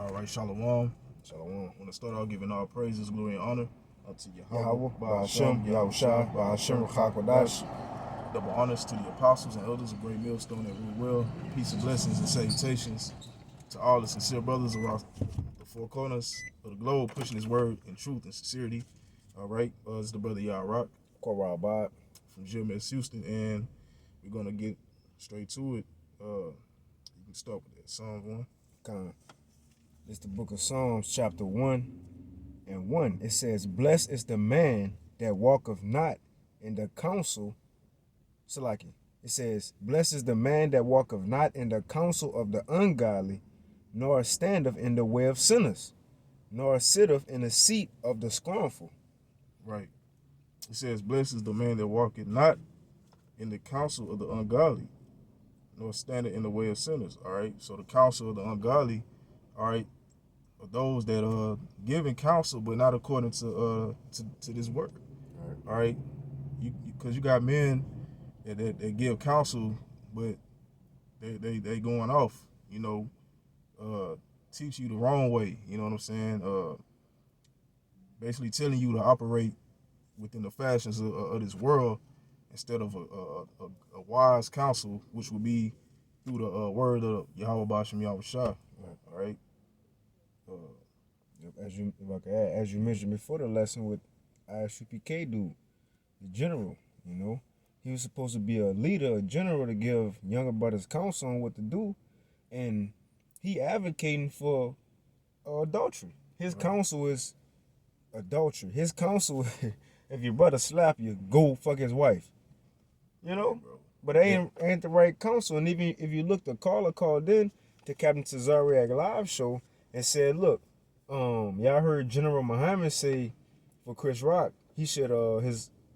All right, Shalom. Shalom. I want to start out giving all praises, glory, and honor unto Yahweh, Ba'ashem, Yahushua, Ba'ashem, Ruchakwadash. Double honors to the apostles and elders of Great Millstone that rule well. Peace and blessings and salutations to all the sincere brothers around the four corners of the globe, pushing his word in truth and sincerity. All right, it's the brother Rock from GMS Houston, and we're going to get straight to it. You can start with that. Psalms 1. It's the book of Psalms, chapter 1 and 1. It says, "Blessed is the man that walketh not in the counsel." Salaki. It says, "Blessed is the man that walketh not in the counsel of the ungodly, nor standeth in the way of sinners, nor sitteth in the seat of the scornful." Right. It says, "Blessed is the man that walketh not in the counsel of the ungodly, nor standeth in the way of sinners." All right. So the counsel of the ungodly, all right, are those that giving counsel, but not according to this word. All right. Because you got men that give counsel, but they going off, teach you the wrong way. You know what I'm saying? Basically telling you to operate within the fashions of this world instead of a wise counsel, which would be through the word of Yahweh Ba'ashem Yahushua. All right. As you mentioned before the lesson with ISUPK dude, the general, he was supposed to be a leader, a general, to give younger brothers counsel on what to do, and he advocating for adultery. His counsel is adultery. His counsel, if your brother slap you, go fuck his wife. But it ain't the right counsel. And even if you look, the caller called in to Captain Tazariak live show and said, "Look, y'all heard General Muhammad say for Chris Rock, he should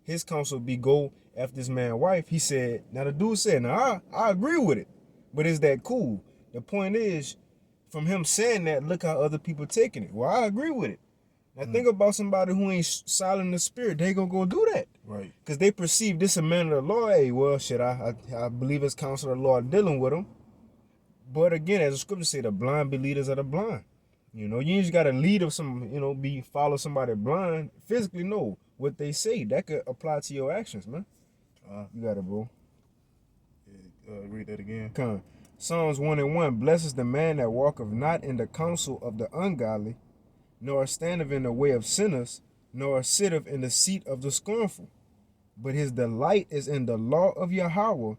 his counsel be go after this man's wife." He said, now the dude said, "Now I agree with it, but is that cool?" The point is, from him saying that, look how other people taking it. Well, I agree with it. Now think about somebody who ain't silent in the spirit. They gonna go do that, right? Because they perceive this a man of the law. Hey, well, shit, I believe it's counsel of the Lord dealing with them. But again, as the scripture say, the blind be leaders of the blind. You ain't just gotta lead of some, follow somebody blind. Physically, no. What they say, that could apply to your actions, man. You got it, bro. Read that again. Psalms 1 and 1. "Blessed is the man that walketh not in the counsel of the ungodly, nor standeth in the way of sinners, nor sitteth in the seat of the scornful. But his delight is in the law of Yahweh,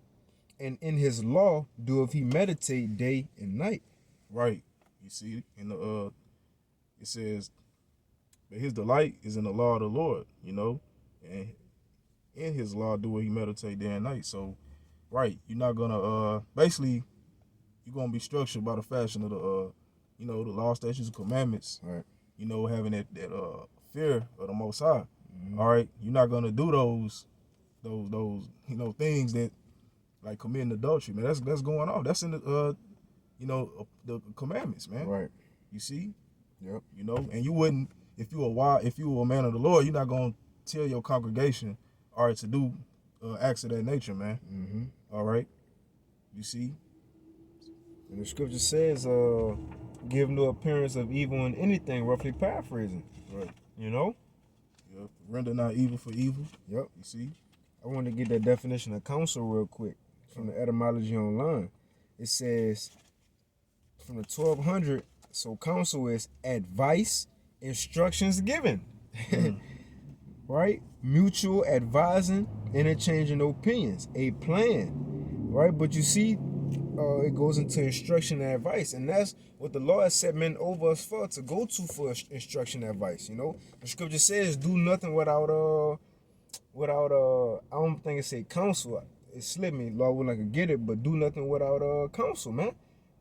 and in his law doeth he meditate day and night." Right. You see, it says, "But his delight is in the law of the Lord," and in his law do he meditate day and night. So, right, you're not gonna basically you're gonna be structured by the fashion of the the law, statutes, and commandments. Right. Having that fear of the Most High. Mm-hmm. All right, you're not gonna do those things that like committing adultery, man. That's going on. That's in the the commandments, man. Right. You see? Yep. And you wouldn't, if you were a man of the Lord, you're not gonna tell your congregation, all right, to do acts of that nature, man. Mm-hmm. All right. You see? And the scripture says, "Give no appearance of evil in anything," roughly paraphrasing. Right. Yep. Render not evil for evil. Yep. You see? I want to get that definition of counsel real quick from the etymology online. It says from the 1200, so counsel is advice, instructions given. Right? Mutual advising, interchanging opinions, a plan. Right? But you see, it goes into instruction and advice, and that's what the Lord set men over us for, to go to for instruction and advice. The scripture says, "Do nothing without I don't think it say counsel. It slipped me. Lord willing, I could get it, but do nothing without counsel, man."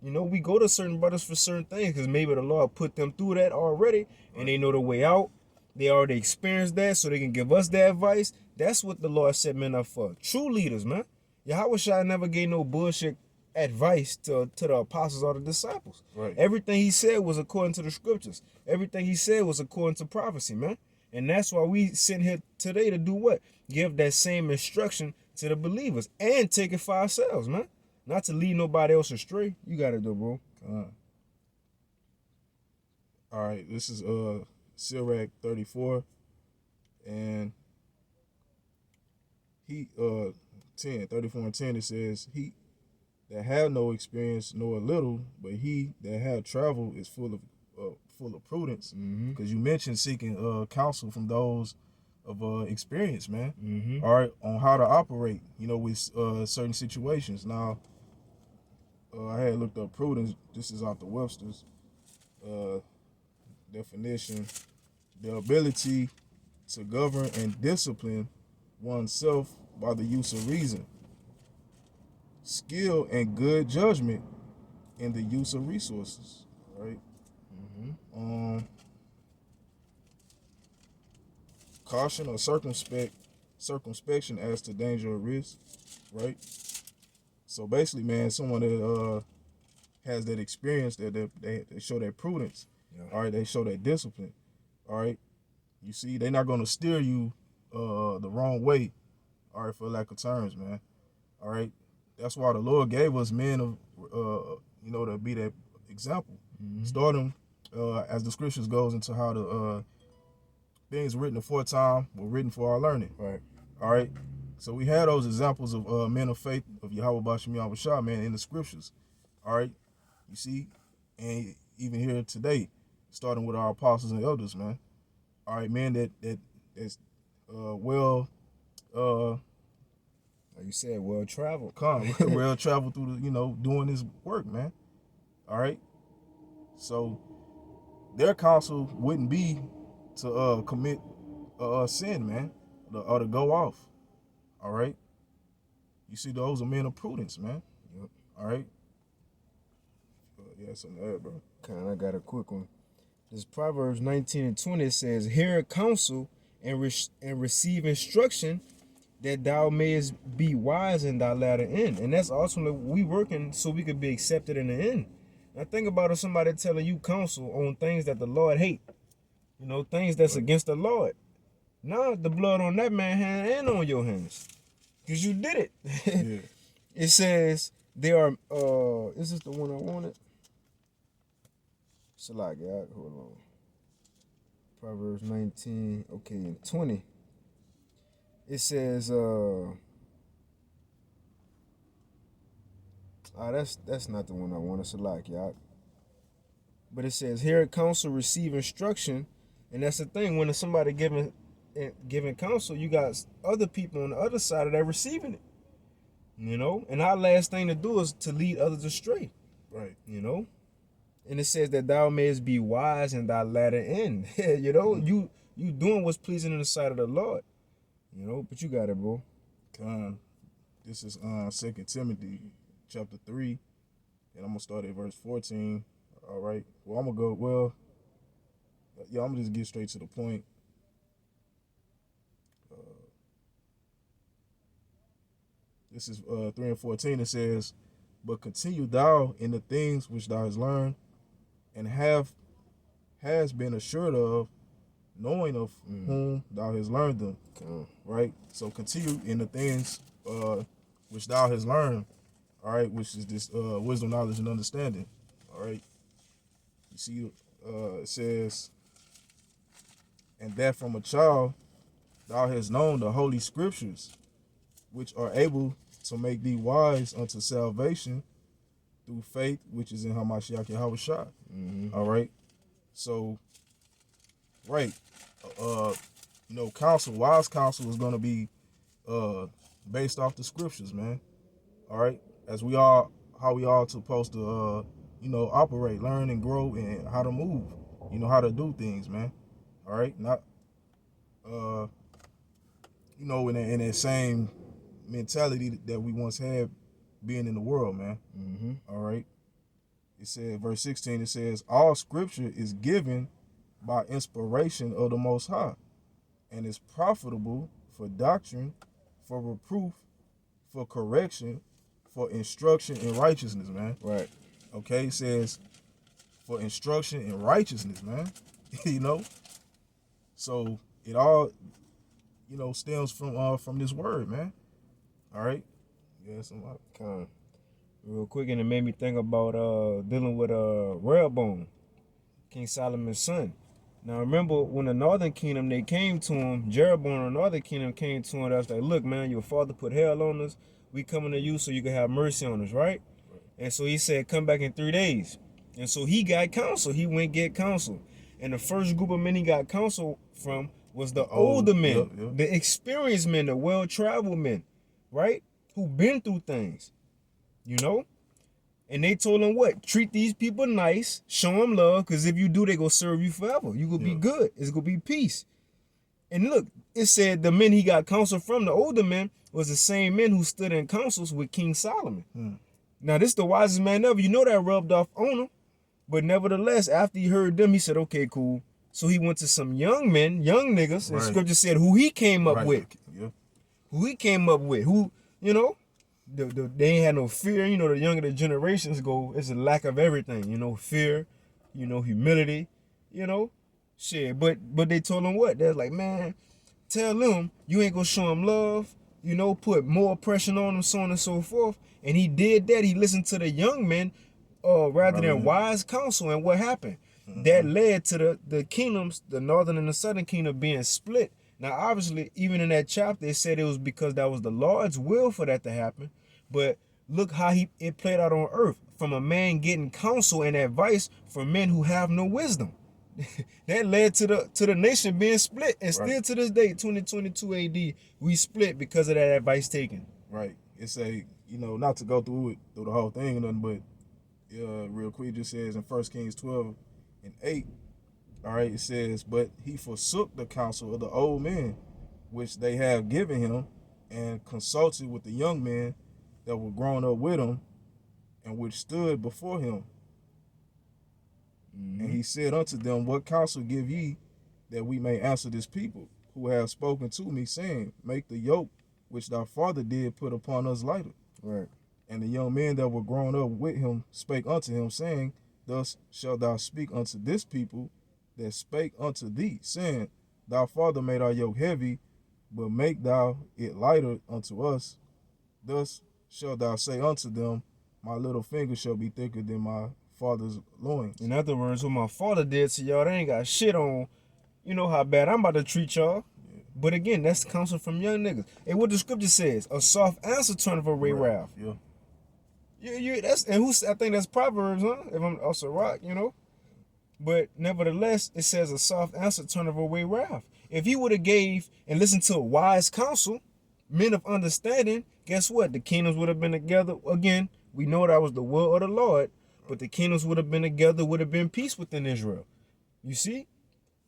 We go to certain brothers for certain things because maybe the Lord put them through that already, and they know the way out. They already experienced that, so they can give us that advice. That's what the Lord set men up for. True leaders, man. Yahweh Shai never gave no bullshit advice to the apostles or the disciples. Right. Everything he said was according to the scriptures. Everything he said was according to prophecy, man. And that's why we sit here today to do what? Give that same instruction to the believers and take it for ourselves, man. Not to lead nobody else astray. You got it though, bro. All right, this is Sirach 34, and he 34 and 10, it says, he that have no experience know a little, but he that have traveled is full of prudence. Mm-hmm. Because you mentioned seeking counsel from those of experience, man. Mm-hmm. All right, on how to operate, with certain situations. Now, I had looked up prudence. This is out the Webster's definition: the ability to govern and discipline oneself by the use of reason, skill, and good judgment in the use of resources. Right. Mm-hmm. Caution or circumspection as to danger or risk. Right. So basically, man, someone that has that experience, that they show that prudence. Yeah. All right, they show that discipline. All right, you see, they're not gonna steer you the wrong way. All right, for lack of terms, man. All right, that's why the Lord gave us men of to be that example. Mm-hmm. Starting as the scriptures goes into how the things written aforetime were written for our learning. Right. All right. So we had those examples of men of faith of Yahweh Bashim Yahweh Shah, man, in the scriptures. All right. You see, and even here today, starting with our apostles and elders, man. All right, man, that's well Like you said, well traveled. well traveled through the doing this work, man. All right. So their counsel wouldn't be to commit sin, man, or to go off. All right. You see, those are men of prudence, man. Yep. All right. Yeah, something to add, bro. I got a quick one. This Proverbs 19 and 20 says, "Hear counsel and receive instruction, that thou mayest be wise in thy latter end." And that's ultimately we working so we could be accepted in the end. Now think about if somebody telling you counsel on things that the Lord hate, things that's against the Lord. Now the blood on that man's hand and on your hands, because you did it. Yeah. It says there are. Is this the one I wanted? Salakia, hold on. Proverbs 19, okay, and 20. It says, that's not the one I wanted, Salakia. But it says, "Hear counsel, receive instruction," and that's the thing. When somebody giving counsel, you got other people on the other side of that receiving it. And our last thing to do is to lead others astray. Right. And it says that thou mayest be wise in thy latter end. Mm-hmm. You doing what's pleasing in the sight of the Lord. But you got it, bro. This is 2 Timothy chapter 3, and I'm gonna start at verse 14. All right. Well, I'm gonna just get straight to the point. This is 3 and 14. It says, "But continue thou in the things which thou hast learned, and has been assured of, knowing of whom thou hast learned them." Right. So continue in the things which thou hast learned. All right, which is this wisdom, knowledge, and understanding. All right. You see, it says, "And that from a child thou hast known the holy scriptures, which are able to make thee wise unto salvation through faith which is in Hamashiach Yahweh Shah." Mm-hmm. All right. So, right. Wise counsel is going to be based off the scriptures, man. All right. How we all supposed to, operate, learn, and grow, and how to move, how to do things, man. All right. Not, in that same mentality that we once had being in the world, man. Mm-hmm. All right. It said, verse 16, it says, "All scripture is given by inspiration of the Most High, and is profitable for doctrine, for reproof, for correction, for instruction in righteousness," man. Right. Okay, it says for instruction in righteousness, man. So it all, stems from this word, man. All right. Yeah, Real quick, and it made me think about dealing with Rehoboam. King Solomon's son. Now remember when the northern kingdom they came to him, Jeroboam the northern kingdom came to him. That's like, look, man, your father put hell on us. We coming to you so you can have mercy on us, right? And so he said, come back in 3 days. And so he got counsel. He went get counsel. And the first group of men he got counsel from was the older men, the experienced men, the well-traveled men, right? Who been through things, you know? And they told him what? Treat these people nice, show them love, because if you do, they gonna serve you forever. You gonna be good. It's gonna be peace. And look, it said the men he got counsel from, the older men, was the same men who stood in councils with King Solomon. Now, this the wisest man ever. You know that rubbed off on him. But nevertheless, after he heard them, he said, okay, cool. So he went to some young men, young niggas, and scripture said who he came up with. Who he came up with. Who, you know, they ain't had no fear. You know, the younger the generations go, it's a lack of everything. You know, fear, you know, humility, you know, shit. But they told him what? They're like, man, tell them you ain't gonna show him love, you know, put more pressure on him, so on and so forth. And he did that. He listened to the young men rather than wise counsel. And what happened? That led to the kingdoms, the northern and the southern kingdom being split. Now, obviously, even in that chapter, it said it was because that was the Lord's will for that to happen. But look how it played out on earth, from a man getting counsel and advice from men who have no wisdom. That led to the nation being split. And still to this day, 2022 AD, we split because of that advice taken. Right. It's a, you know, not to go through the whole thing or nothing, but real quick, it just says in 1 Kings 12:8, all right, it says, but he forsook the counsel of the old men, which they have given him, and consulted with the young men that were grown up with him, and which stood before him. And he said unto them, what counsel give ye, that we may answer this people, who have spoken to me, saying, make the yoke which thy father did put upon us lighter. Right. And the young men that were grown up with him spake unto him, saying, thus shalt thou speak unto this people that spake unto thee, saying, thy father made our yoke heavy, but make thou it lighter unto us. Thus shalt thou say unto them, my little finger shall be thicker than my father's loins. In other words, what my father did to y'all, they ain't got shit on. You know how bad I'm about to treat y'all. But again, that's the counsel from young niggas. And what the scripture says, a soft answer turneth away wrath. That's I think that's Proverbs, huh? If I'm also right, you know. But nevertheless, it says a soft answer turneth away wrath. If he would have gave and listened to wise counsel, men of understanding, guess what? The kingdoms would have been together. Again, we know that was the will of the Lord, but the kingdoms would have been together, would have been peace within Israel. You see?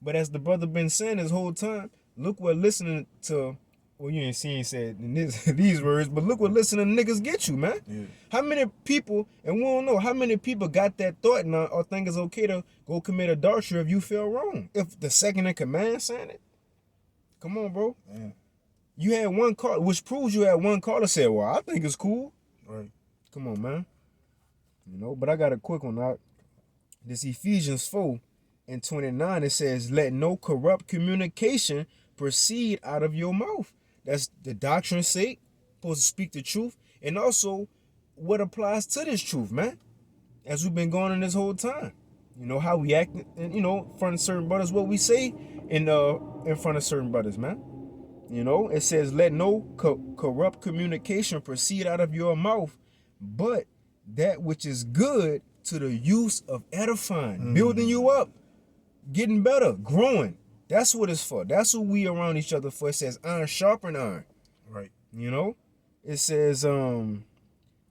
But as the brother been saying this whole time, look what listening to, well, you ain't seen said in these words, but look what listening to niggas get you, man. How many people, and we don't know, how many people got that thought now or think it's okay to go commit adultery if you feel wrong? If the second in command saying it? Come on, bro. Man. You had one call, which proves you had one call to say, well, I think it's cool. Right. Come on, man. You know, but I got a quick one out. This Ephesians 4:29, it says, let no corrupt communication proceed out of your mouth. That's the doctrine's sake, supposed to speak the truth, and also what applies to this truth, man. As we've been going on this whole time. You know, how we act, and, you know, in front of certain brothers, what we say in front of certain brothers, man. You know, it says, let no corrupt communication proceed out of your mouth, but that which is good to the use of edifying, building you up, getting better, growing. That's what it's for. That's what we around each other for. It says iron sharpen iron. Right. You know? It says,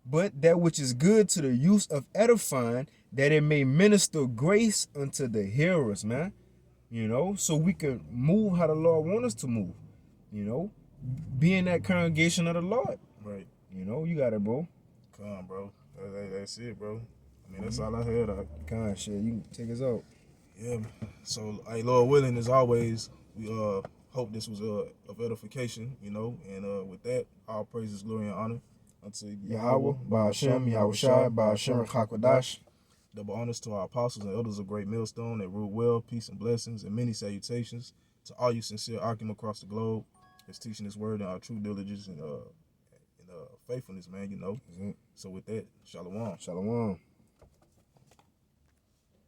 but that which is good to the use of edifying, that it may minister grace unto the hearers, man. You know? So we can move how the Lord wants us to move. You know? Be in that congregation of the Lord. Right. You know? You got it, bro. Come on, bro. That's it, bro. I mean, that's all I had. Come on, shit. You can take us out. Yeah. So, hey, Lord willing, as always, we hope this was of edification, you know. And with that, all praises, glory, and honor unto Yahweh, Ba'ashem, Yahushai, Ba'ashem, Chakwadash. Double honors to our apostles and elders of Great Millstone that rule well, peace and blessings, and many salutations to all you sincere Akim across the globe that's teaching this word and our true diligence and faithfulness, man, you know. So with that, shalom. Shalom.